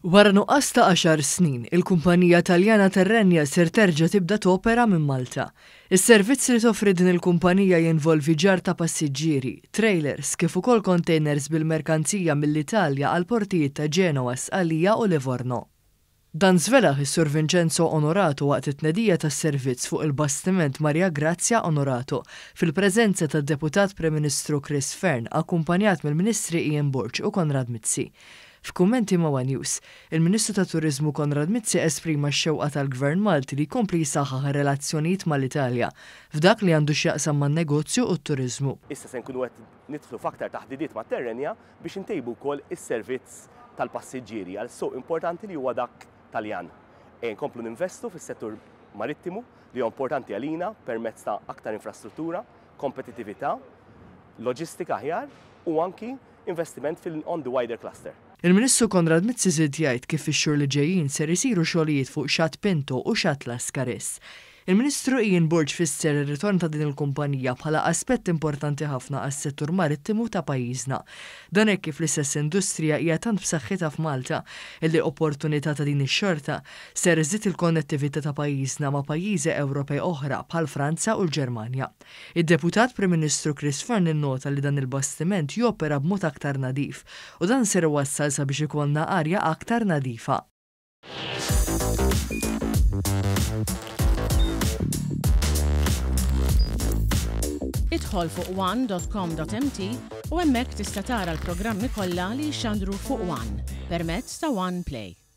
Wara nuqqas ta' 10 snin, il-kumpanija Taljana Tirrenia ser terġa' tibda topera minn Malta. Is-servizz li toffri din il-kumpanija jinvolvi ġar ta' passiġġieri, trailers kif ukoll containers bil-merkanzija mill-Italja għal portijiet ta' Ġenova, Sqallija u Livorno. Dan żvelaħ is-Sur Vincenzo Onorato waqt it-tnedija tas-servizz fuq il-bastiment Maria Grazia Onorato fil-preżenza tad-Deputat Prim Ministru Chris Fearn akkumpanjat mill-Ministri Ian Burge u Konrad Mizzi. F'kummenti ma' One News, il-Ministru ta' Turiżmu Konrad Mizzi esprima x-xewqa tal-Gvern Malti li jkompli jsaħħaħ ir-relazzjonijiet mal-Italja f'dak li għandu x'jaqsam man-negozju u t-turiżmu. Issa se nkunu qed nidħlu f'aktar taħdidiet ma' Tirrenia biex intejbu wkoll is-servizz tal-passiġġieri għal suq importanti li huwa dak Taljan. Nkomplu ninvestu fis-settur marittimu li huwa importanti għalina permezz ta' aktar infrastruttura, kompetittività, loġistika aħjar u anki investiment on the wider cluster. Il-Ministru Konrad Mizzi żied jgħid kif ix-xhur li ġejjin ser isiru xogħlijiet fuq Xatt Pinto u Xatt Lascaris. Il-Ministru Ian Burge fisser ir-ritorn ta' din il-kumpanija bħala aspett importanti ħafna għas-settur marittimu ta' pajjiżna. Dan hekk kif l-istess industrija hija tant b'saħħitha f'Malta illi opportunità ta' din ix-xorta ser iżid il-konnettività ta' pajjiżna ma' pajjiżi Ewropej oħra bħal Franza u l-Ġermanja. Id-Deputat Prim Ministru Chris Fearn innota li dan il-bastiment jopera b'mod aktar nadif u dan ser iwassal sabiex ikollna arja aktar nadifa. Idħol fuq one.com.mt u hemmhekk tista' tara l-programmi kollha li jxandru fuq One permezz ta' One Play.